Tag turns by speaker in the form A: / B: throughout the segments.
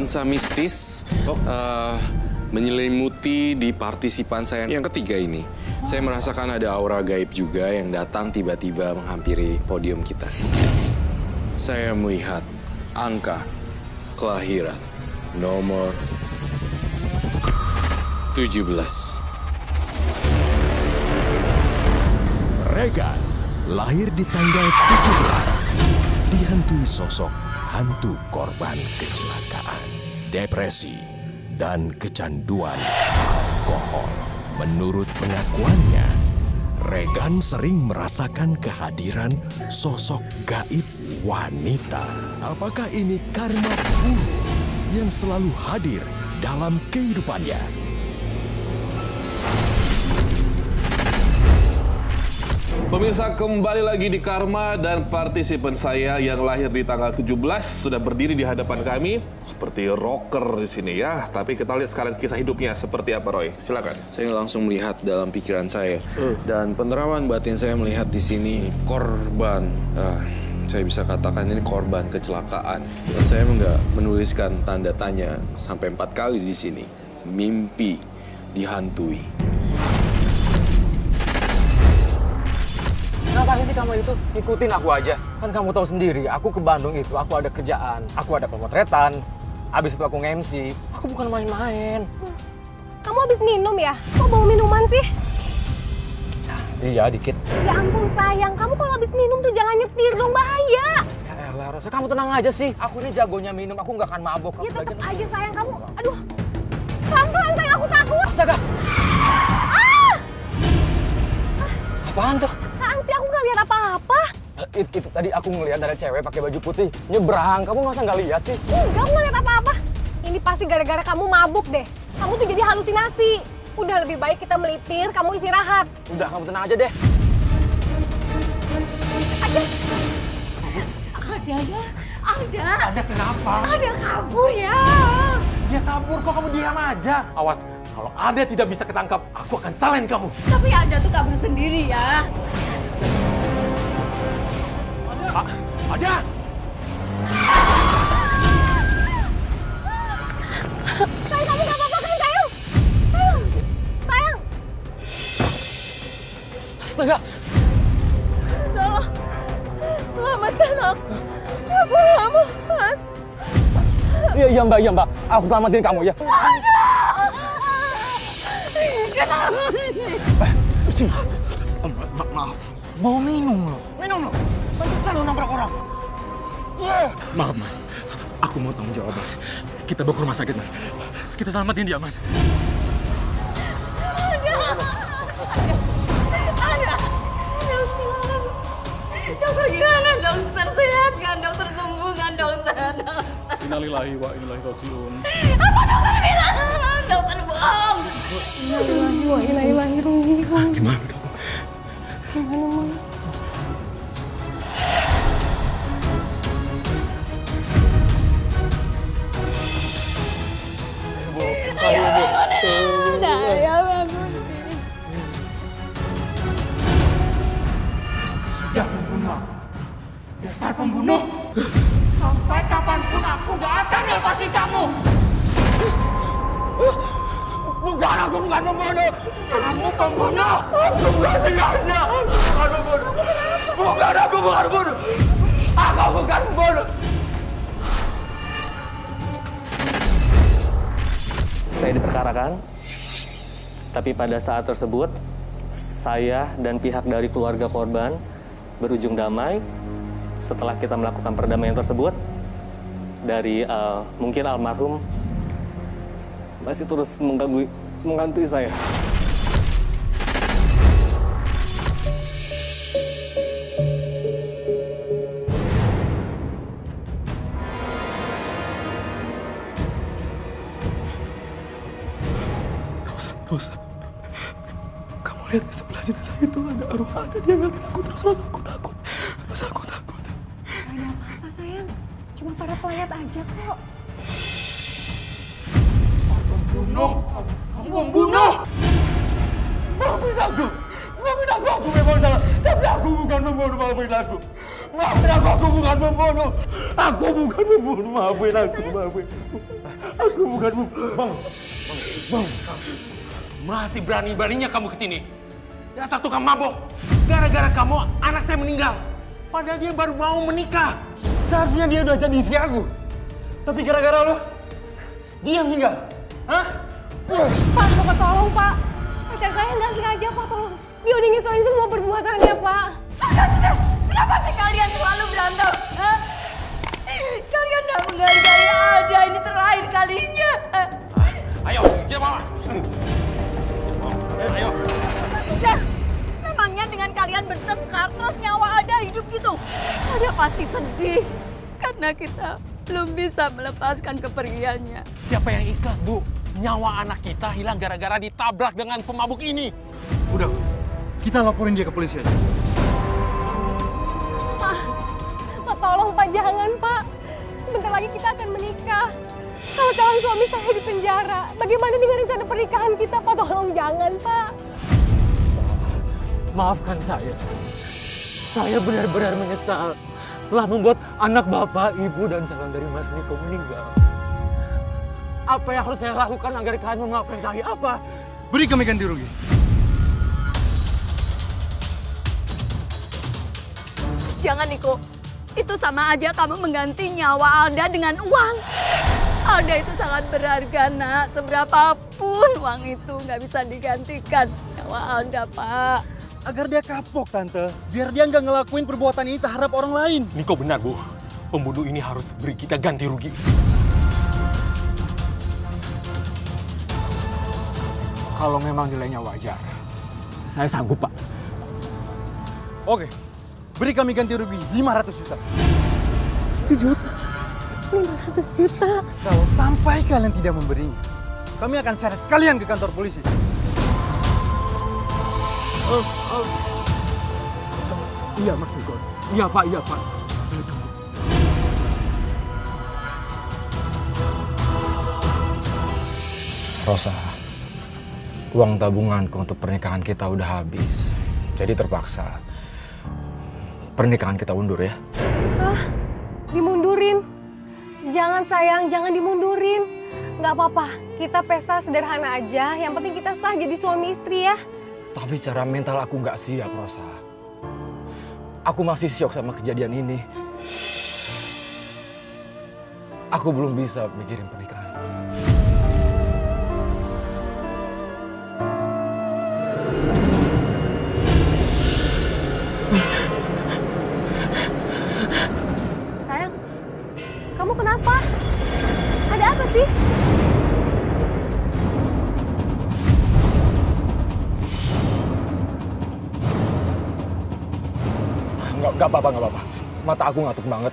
A: nuansa mistis menyelimuti di partisipan saya yang ketiga ini. Saya merasakan ada aura gaib juga yang datang tiba-tiba menghampiri podium kita. Saya melihat angka kelahiran nomor 17.
B: Regan lahir di tanggal 17, dihantui sosok hantu korban kecelakaan, depresi, dan kecanduan alkohol. Menurut pengakuannya, Regan sering merasakan kehadiran sosok gaib wanita. Apakah ini karma buruk yang selalu hadir dalam kehidupannya?
C: Pemirsa, kembali lagi di Karma dan partisipan saya yang lahir di tanggal 17 sudah berdiri di hadapan kami seperti rocker di sini ya. Tapi kita lihat sekarang kisah hidupnya seperti apa, Roy. Silakan.
A: Saya langsung melihat dalam pikiran saya dan penerawan batin saya melihat di sini korban. Saya bisa katakan ini korban kecelakaan. Dan saya menuliskan tanda tanya sampai 4 kali di sini. Mimpi dihantui.
D: Ngapain sih kamu itu ikutin aku aja? Kan kamu tahu sendiri, aku ke Bandung itu, aku ada kerjaan, aku ada pemotretan, habis itu aku nge-MC, aku bukan main-main.
E: Kamu habis minum ya? Kok bawa minuman sih?
D: Iya, dikit.
E: Ya ampun sayang, kamu kalau habis minum tuh jangan nyetir dong, bahaya.
D: Ya elah, Rosa, kamu tenang aja sih. Aku ini jagonya minum, aku nggak akan mabok.
E: Ya tetap aja sayang, kamu, aduh. Pelan-pelan sayang, aku takut.
D: Astaga! Apaan tuh?
E: Apaan sih, aku nggak lihat apa-apa.
D: Itu tadi aku ngelihat ada cewek pakai baju putih nyebrang. Kamu masa nggak lihat sih?
E: Enggak, aku nggak lihat apa-apa. Ini pasti gara-gara kamu mabuk deh. Kamu tuh jadi halusinasi. Udah lebih baik kita melipir, kamu istirahat.
D: Udah, kamu tenang aja deh.
E: Ada.
F: Ada ya? Ada.
G: Ada kenapa?
F: Ada kabur ya.
G: Dia kabur, kok kamu diam aja? Awas, kalau ada tidak bisa ketangkap, aku akan salahin kamu.
F: Tapi ada tuh kabur sendiri ya.
G: Ada!
E: Sayang, kamu nggak apa-apa kan, sayang? Sayang, sayang.
D: Astaga!
E: Tolong, selamatkan aku. Aku nggak mau mati.
D: Iya mbak, aku selamatin kamu ya.
E: Kenapa?
G: Uci, maaf, mau minum loh. Pantesan lo nabrak orang.
H: Maaf mas, aku mau tanggung jawab mas. Kita bawa ke rumah sakit mas. Kita selamatin dia mas.
F: Ada. Dokter gimana dokter? Sehat kan dokter? Sembuh kan dokter?
H: Innalillahi wa inna ilaihi rajiun.
F: Apa dokter bilang? Dokter bohong.
E: Innalillahi wa inna ilaihi raji'un.
H: Gimana dong?
E: Gimana, Mama?
G: Sudah membunuh aku. Dasar pembunuh. Sampai kapanpun aku gak akan lepasin kamu. Bukan, aku bukan pembunuh. Kamu pembunuh. Aku bukan sengaja. Bukan pembunuh. Bukan, aku bukan pembunuh. Aku bukan pembunuh.
I: Saya diperkarakan, tapi pada saat tersebut saya dan pihak dari keluarga korban berujung damai. Setelah kita melakukan perdamaian tersebut, dari mungkin almarhum masih terus menghantui saya.
H: Gak usah. Kamu lihat di sebelah jenazah itu ada arwah, ada dia ngeliatin aku terus aku takut. Terus aku takut.
E: Gak ada apa-apa, sayang. Cuma para pelayat aja kok.
G: Pembunuh. Kamu pembunuh. Maafin aku. Aku memang salah. Tapi aku bukan membunuh, maafin aku. Maafin aku bukan membunuh. Aku bukan membunuh, maafin aku, maafin. Aku bukan membunuh. Bang. Masih berani-beraninya kamu kesini. Dasar tukang mabok. Gara-gara kamu, anak saya meninggal. Padahal dia baru mau menikah. Seharusnya dia udah jadi istri aku. Tapi gara-gara lo, dia meninggal. Hah?
E: Pak, Bapak tolong, Pak. Pacar saya nggak sengaja, Pak, tolong. Dia udah ngeselin semua perbuatannya, Pak.
F: Sudah. Kenapa sih kalian selalu berantem? Hah? Kalian gak menghargai Alda, ini terakhir kalinya.
G: Ayo, kita bawa. Ayo.
F: Sudah. Memangnya dengan kalian bertengkar terus nyawa Alda hidup gitu? Alda pasti sedih karena kita belum bisa melepaskan kepergiannya.
G: Siapa yang ikhlas, Bu? Nyawa anak kita hilang gara-gara ditabrak dengan pemabuk ini.
J: Udah, kita laporin dia ke polisi aja.
E: Pak, tolong, Pak, jangan, Pak. Sebentar lagi kita akan menikah. Kalau calon suami saya di penjara, bagaimana dengan rencana pernikahan kita, Pak? Tolong jangan, Pak.
D: Maafkan saya. Saya benar-benar menyesal telah membuat anak Bapak, Ibu, dan calon dari Mas Niko meninggal. Apa yang harus saya lakukan agar kalian memaafkan saya? Apa?
J: Beri kami ganti rugi.
F: Jangan, Niko. Itu sama aja kamu mengganti nyawa Alda dengan uang. Alda itu sangat berharga, nak. Seberapapun uang itu nggak bisa digantikan nyawa Alda, Pak.
J: Agar dia kapok, Tante. Biar dia nggak ngelakuin perbuatan ini terhadap orang lain.
G: Niko benar, Bu. Pembunuh ini harus beri kita ganti rugi.
D: Kalau memang nilainya wajar, saya sanggup, Pak.
J: Oke, beri kami ganti rugi 500 juta.
E: 1 juta. 500 juta.
J: Kalau sampai kalian tidak memberinya, kami akan seret kalian ke kantor polisi.
D: Iya, Mas Niko. Iya, Pak. Saya sanggup. Rosa, uang tabunganku untuk pernikahan kita udah habis. Jadi terpaksa pernikahan kita undur ya.
E: Dimundurin? Jangan, sayang, jangan dimundurin. Nggak apa-apa, kita pesta sederhana aja. Yang penting kita sah jadi suami istri ya.
D: Tapi secara mental aku nggak siap, Rosa. Aku masih syok sama kejadian ini. Aku belum bisa mikirin pernikahan.
E: Sayang, kamu kenapa? Ada apa sih?
D: Nggak apa-apa. Mata aku ngantuk banget.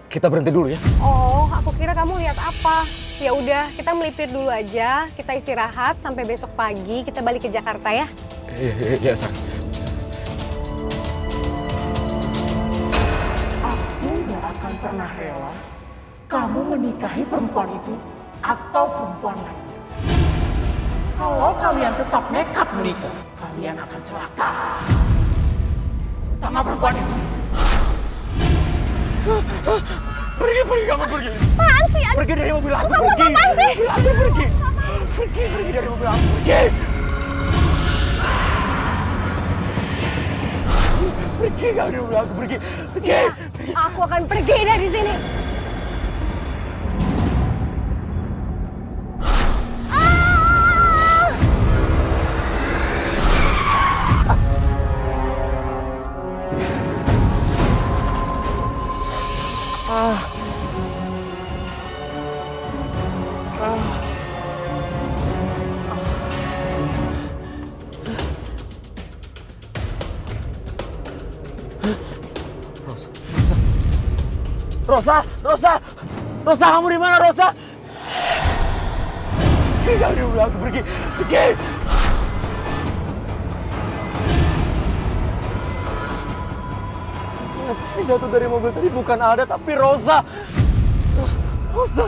D: Kita berhenti dulu ya.
E: Oh, aku kira kamu lihat apa. Ya udah, kita melipir dulu aja. Kita istirahat sampai besok pagi. Kita balik ke Jakarta ya.
D: Iya, Sang.
K: Aku gak akan pernah rela kamu menikahi perempuan itu atau perempuan lain. Kalau kalian tetap nekat menikah, kalian akan celaka. Sama perempuan itu.
G: Pergi kamu, pergi.
E: Apaan sih?
G: Pergi dari mobil aku,
E: Kamu
G: pergi.
E: apaan sih?
G: Pergi dari mobil aku, pergi. Pergi kamu dari mobil aku, pergi.
E: Iya, aku akan pergi dari sini.
G: Rosa, kamu di mana, Rosa? Pergi kamu dari mobil aku, pergi.
D: Yang jatuh dari mobil tadi bukan Alda tapi Rosa. Rosa.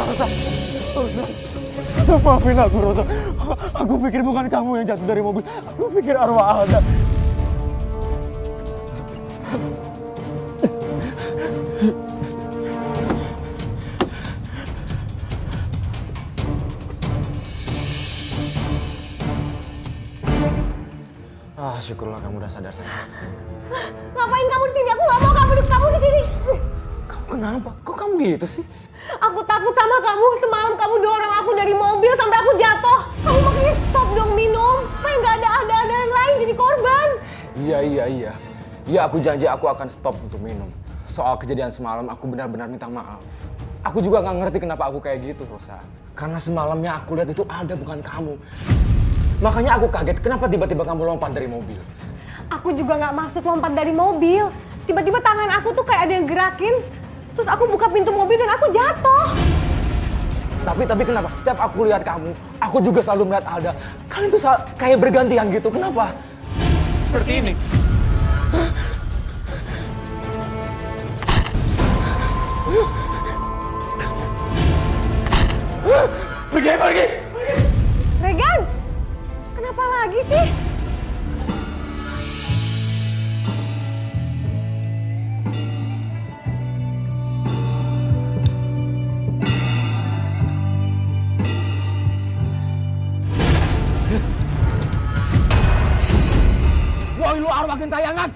D: Rosa. Rosa, maafin aku, Rosa. Aku pikir bukan kamu yang jatuh dari mobil. Aku pikir arwah Alda. Syukurlah kamu udah sadar, sayang.
E: Ngapain kamu di sini? Aku nggak mau kamu di sini.
D: Kamu kenapa? Kok kamu gitu sih?
E: Aku takut sama kamu. Semalam kamu dorong aku dari mobil sampai aku jatuh. Kamu makanya stop dong minum. Supaya nggak ada yang lain jadi korban.
D: Iya. Iya, aku janji aku akan stop untuk minum. Soal kejadian semalam, aku benar-benar minta maaf. Aku juga nggak ngerti kenapa aku kayak gitu, Rosa. Karena semalamnya aku lihat itu Alda, bukan kamu. Makanya aku kaget, kenapa tiba-tiba kamu lompat dari mobil?
E: Aku juga nggak maksud lompat dari mobil. Tiba-tiba tangan aku tuh kayak ada yang gerakin. Terus aku buka pintu mobil dan aku jatuh.
D: Tapi kenapa? Setiap aku lihat kamu, aku juga selalu melihat Alda. Kalian tuh kayak bergantian gitu, kenapa?
H: Seperti ini.
D: Pergi!
E: Regan, kenapa lagi sih?
D: Woi, lu arwah gentayangan!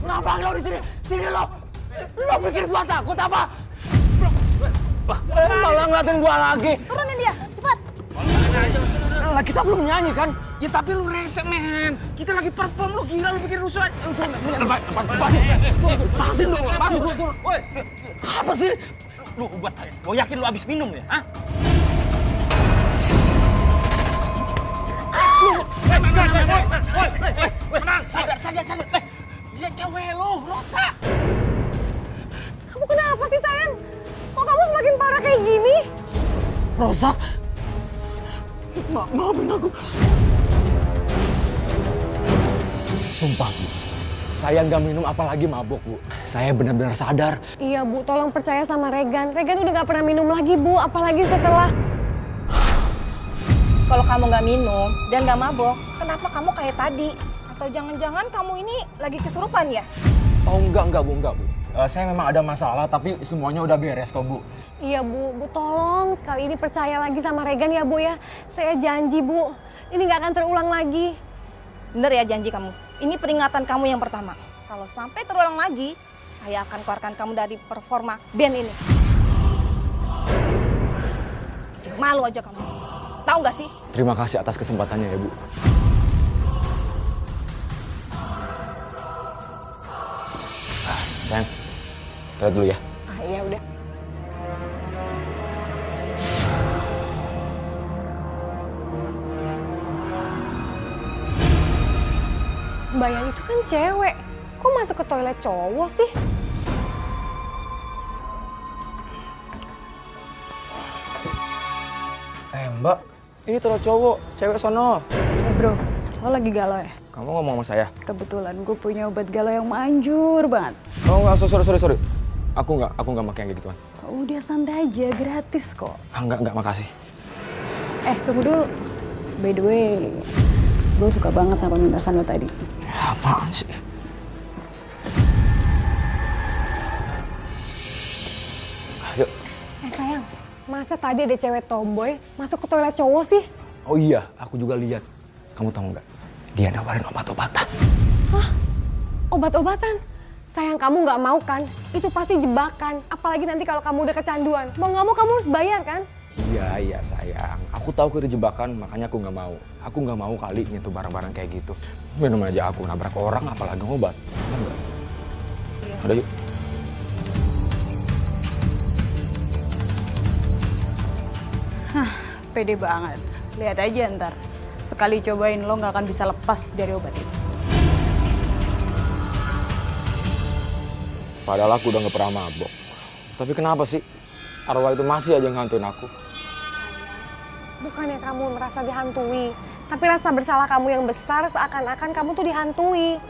D: Kenapa lo di sini? Sini lo! Lo pikir gua takut apa? Malah ngeliatin gua lagi.
E: Turunin dia, cepat.
D: Lah, kita belum nyanyi kan?
H: Ya tapi lu rese, men. Kita lagi perform, lu gila, lu bikin rusuh.
D: Lepasin dong, lepasin dulu. Woi, apa sih?
H: Lu gua yakin lu abis minum ya, hah? Sadar. Dia cewek lo, Rosa.
E: Kamu kenapa sih sayang? Kok kamu semakin parah kayak gini?
D: Rosa, maafin aku. Sumpah, Bu. Saya nggak minum apalagi mabok, Bu. Saya benar-benar sadar.
E: Iya, Bu. Tolong percaya sama Regan. Regan udah nggak pernah minum lagi, Bu. Apalagi setelah...
L: Kalau kamu nggak minum dan nggak mabok, kenapa kamu kayak tadi? Atau jangan-jangan kamu ini lagi kesurupan ya?
D: Oh, enggak, Bu. Saya memang ada masalah, tapi semuanya udah beres kok, Bu.
E: Iya, Bu. Bu, tolong sekali ini percaya lagi sama Regan ya, Bu ya. Saya janji, Bu. Ini nggak akan terulang lagi.
L: Bener ya janji kamu? Ini peringatan kamu yang pertama. Kalau sampai terulang lagi, saya akan keluarkan kamu dari performa band ini. Malu aja kamu. Tahu nggak sih?
D: Terima kasih atas kesempatannya ya, Bu. Sayang, lihat dulu ya.
E: Iya udah. Mbak yang itu kan cewek. Kok masuk ke toilet cowok sih?
D: Mbak, ini toilet cowok, cewek sono.
M: Bro, lo lagi galau ya?
D: Kamu ngomong sama saya?
M: Kebetulan gue punya obat galau yang manjur banget.
D: Oh enggak, sorry. Aku nggak pakai yang gituan.
M: Udah santai aja, gratis kok.
D: Enggak, makasih.
M: Tunggu dulu. By the way, gue suka banget sama pementasan lo tadi.
D: Ya, apaan sih? Ayo.
E: Sayang, masa tadi ada cewek tomboy masuk ke toilet cowok sih?
D: Oh iya, aku juga lihat. Kamu tahu nggak? Dia nawarin obat-obatan.
E: Hah? Obat-obatan? Sayang, kamu nggak mau kan? Itu pasti jebakan. Apalagi nanti kalau kamu udah kecanduan. Mau nggak mau kamu harus bayar kan?
D: Iya sayang. Aku tahu itu jebakan, makanya aku nggak mau. Aku nggak mau kali nyentuh barang-barang kayak gitu. Minum aja aku nabrak orang, apalagi obat. Enggak. Udah yuk.
M: Hah, pede banget. Lihat aja ntar. Sekali cobain lo nggak akan bisa lepas dari obat itu.
D: Padahal aku udah nggak pernah mabok. Tapi kenapa sih arwah itu masih aja ngantuin aku?
E: Bukannya kamu merasa dihantui, tapi rasa bersalah kamu yang besar seakan-akan kamu tuh dihantui.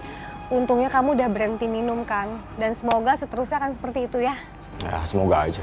E: Untungnya kamu udah berhenti minum kan, dan semoga seterusnya akan seperti itu ya.
D: Ya, semoga aja.